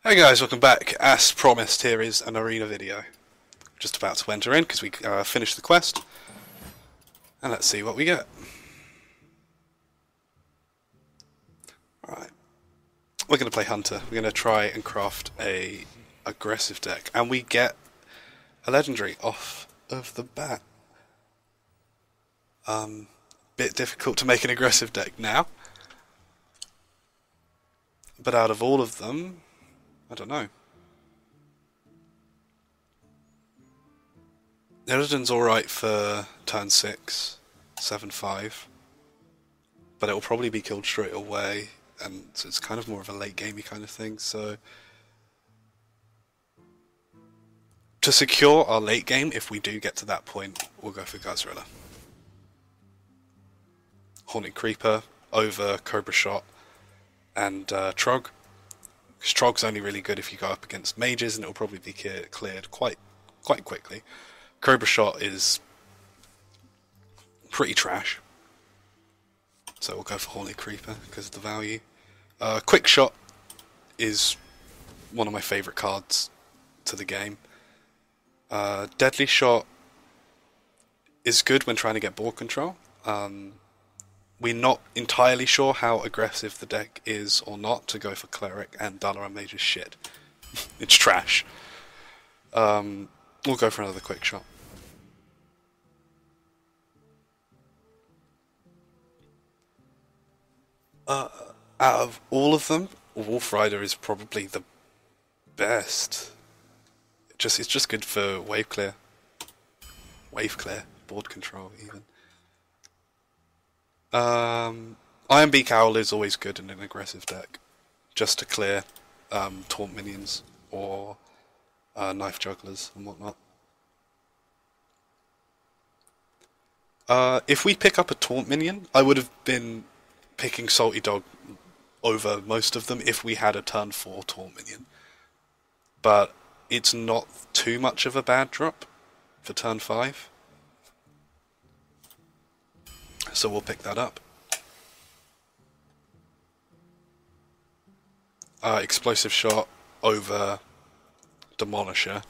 Hey guys, welcome back. As promised, here is an arena video. Just about to enter in because we finished the quest. And let's see what we get. Right. We're going to play Hunter. We're going to try and craft a aggressive deck. And we get a legendary off of the bat. Bit difficult to make an aggressive deck now. But out of all of them, I don't know. Illidan's alright for turn 6, 7-5, but it'll probably be killed straight away, and so it's kind of more of a late gamey kind of thing, so to secure our late game, if we do get to that point, we'll go for Gazrilla. Haunted Creeper over Cobra Shot and Trog. Because Trog's only really good if you go up against mages, and it'll probably be cleared quite quickly. Cobra Shot is pretty trash, so we'll go for Haunted Creeper because of the value. Quick Shot is one of my favourite cards to the game. Deadly Shot is good when trying to get board control. We're not entirely sure how aggressive the deck is or not to go for Cleric, and Dalaran Mage is shit. It's trash. We'll go for another Quick Shot. Out of all of them, Wolf Rider is probably the best. It's just good for wave clear, board control even. Iron Beak Owl is always good in an aggressive deck, just to clear taunt minions or knife jugglers and whatnot. If we pick up a taunt minion, I would have been picking Salty Dog over most of them if we had a turn 4 taunt minion. But it's not too much of a bad drop for turn 5. So we'll pick that up. Explosive Shot over Demolisher,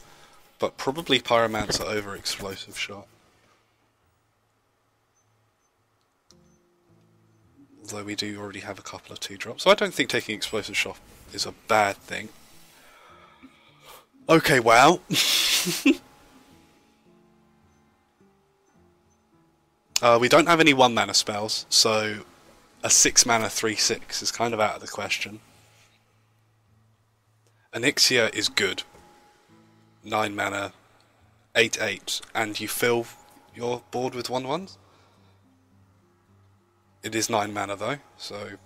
but probably Pyromancer over Explosive Shot. Although we do already have a couple of 2-drops, so I don't think taking Explosive Shot is a bad thing. Okay, wow. We don't have any 1-mana spells, so a 6-mana 3/6 is kind of out of the question. Onyxia is good. 9-mana, 8/8, and you fill your board with 1/1s. It is 9 mana though, so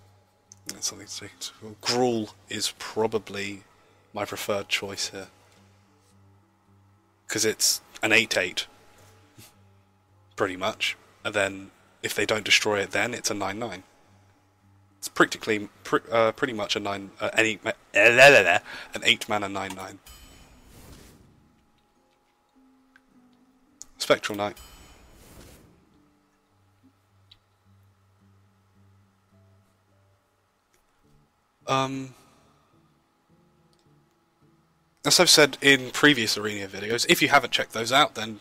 that's something to take into. Gruul is probably my preferred choice here, because it's an 8/8, pretty much. And then if they don't destroy it, then it's a 9/9. It's practically pretty much a an 8-mana 9/9. Spectral Knight. As I've said in previous Arena videos, if you haven't checked those out, then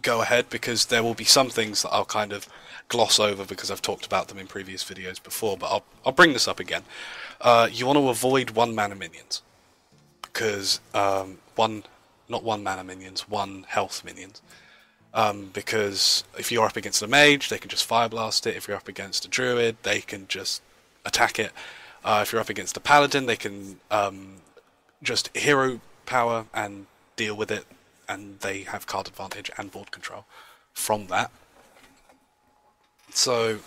go ahead, because there will be some things that I'll kind of gloss over because I've talked about them in previous videos before, but I'll bring this up again. You want to avoid 1-mana minions, because not 1-mana minions, 1 health minions. Because if you're up against a mage, they can just Fire Blast it. If you're up against a druid, they can just attack it. If you're up against a paladin, they can just hero power and deal with it, and they have card advantage and board control from that. So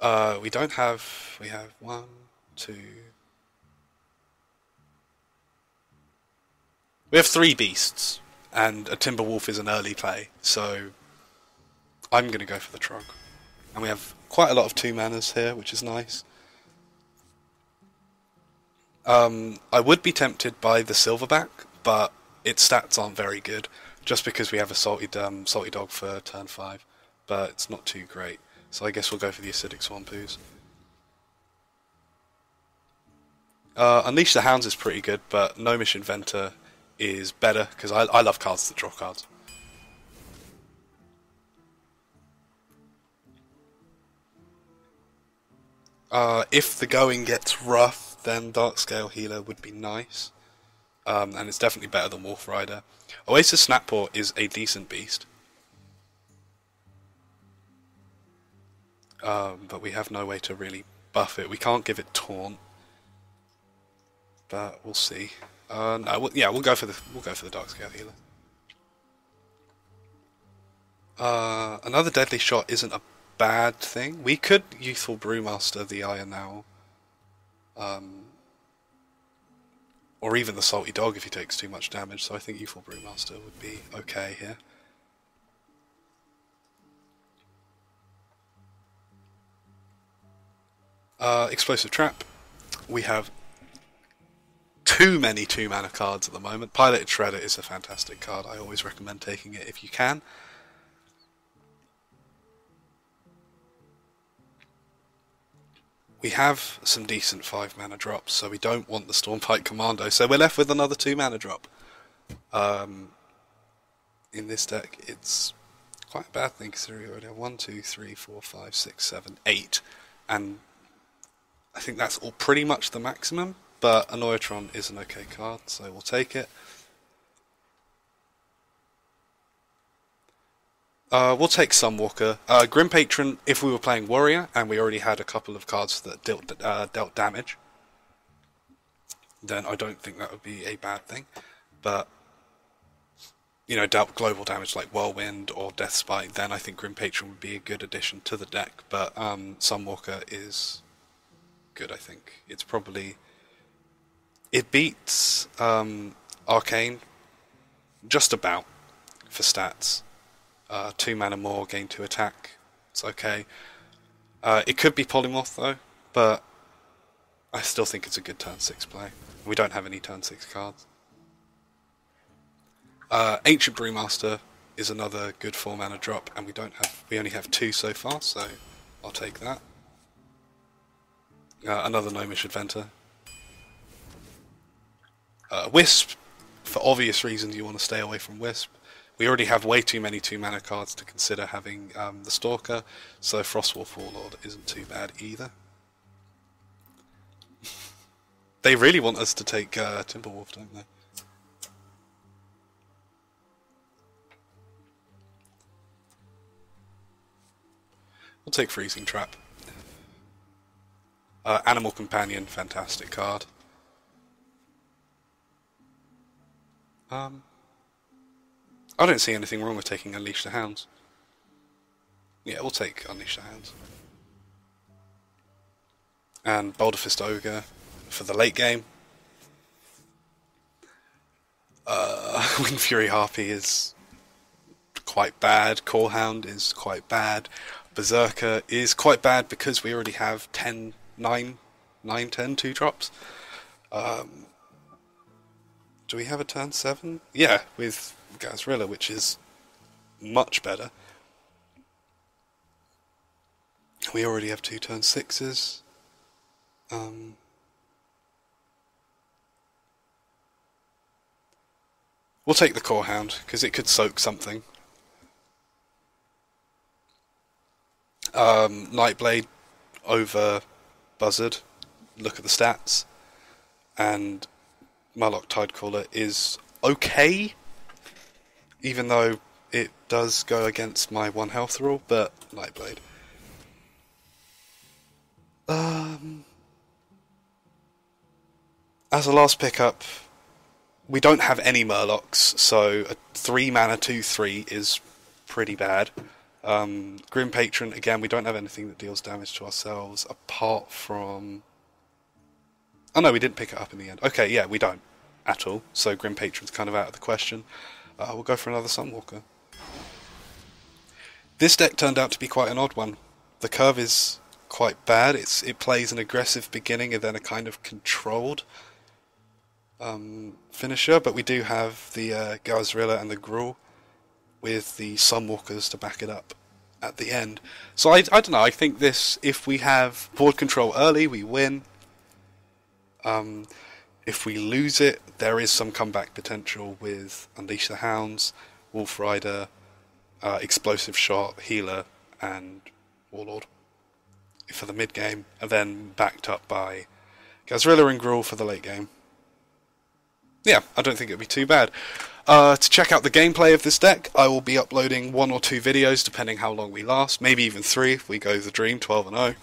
we have 1, 2. We have 3 beasts, and a Timberwolf is an early play, so I'm going to go for the Trog. And we have quite a lot of 2-manas here, which is nice. I would be tempted by the Silverback, but its stats aren't very good, just because we have a Salty Dog for turn 5, but it's not too great. So I guess we'll go for the Acidic Swampoos. Unleash the Hounds is pretty good, but Gnomish Inventor is better, because I love cards that draw cards. If the going gets rough, then Darkscale Healer would be nice. And it's definitely better than Wolf Rider. Oasis Snappaw is a decent beast. But we have no way to really buff it. We can't give it Taunt. But we'll see. No, yeah, we'll go for the Darkscale Healer. Another Deadly Shot isn't a bad thing. We could Youthful Brewmaster the Iron Owl. Or even the Salty Dog if he takes too much damage, so I think Youthful Brewmaster would be okay here. Explosive Trap. We have too many 2-mana cards at the moment. Piloted Shredder is a fantastic card. I always recommend taking it if you can. We have some decent 5-mana drops, so we don't want the Stormpike Commando, so we're left with another 2-mana drop. In this deck, it's quite a bad thing considering we already have 1, 2, 3, 4, 5, 6, 7, 8, and I think that's all pretty much the maximum, but Annoyatron is an okay card, so we'll take it. We'll take Sunwalker. Grim Patron, if we were playing Warrior, and we already had a couple of cards that dealt damage, then I don't think that would be a bad thing. But, you know, dealt global damage like Whirlwind or Death Spite, then I think Grim Patron would be a good addition to the deck. But Sunwalker is good, I think. It's probably... It beats Arcane just about for stats. 2 mana more, gain 2 attack. It's okay. It could be Polymorph though, but I still think it's a good turn 6 play. We don't have any turn 6 cards. Ancient Brewmaster is another good 4 mana drop, and we only have 2 so far, so I'll take that. Another Gnomish Inventor. Wisp, for obvious reasons you want to stay away from Wisp. We already have way too many 2-mana cards to consider having the Stalker, so Frostwolf Warlord isn't too bad either. They really want us to take Timberwolf, don't they? We'll take Freezing Trap. Animal Companion, fantastic card. I don't see anything wrong with taking Unleash the Hounds. Yeah, we'll take Unleash the Hounds. And Boulder Fist Ogre for the late game. Wind Fury Harpy is quite bad. Corehound is quite bad. Berserker is quite bad because we already have 10, 9, 10 2-drops. Do we have a turn 7? Yeah, with Gazrilla, which is much better. We already have 2 turn 6s. We'll take the Corehound, because it could soak something. Nightblade over Buzzard. Look at the stats. And Murloc Tidecaller is okay, even though it does go against my 1 health rule, but Nightblade. As a last pickup, we don't have any Murlocs, so a 3 mana 2/3 is pretty bad. Grim Patron, again, we don't have anything that deals damage to ourselves apart from... Oh no, we didn't pick it up in the end. Okay, yeah, we don't at all, so Grim Patron's kind of out of the question. We'll go for another Sunwalker. This deck turned out to be quite an odd one. The curve is quite bad. It plays an aggressive beginning and then a kind of controlled finisher, but we do have the Gazrilla and the Gruul with the Sunwalkers to back it up at the end. So I don't know, I think this, if we have board control early, we win. If we lose it, there is some comeback potential with Unleash the Hounds, Wolf Rider, Explosive Shot, Healer, and Warlord for the mid game, and then backed up by Gazrilla and Gruul for the late game. Yeah, I don't think it'd be too bad. To check out the gameplay of this deck, I will be uploading 1 or 2 videos, depending how long we last. Maybe even 3 if we go the dream, 12-0.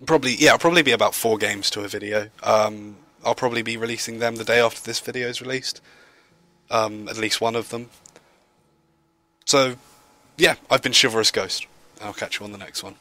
It'll probably be about 4 games to a video. I'll probably be releasing them the day after this video is released. At least one of them. So, yeah, I've been Chivalrous Ghost. I'll catch you on the next one.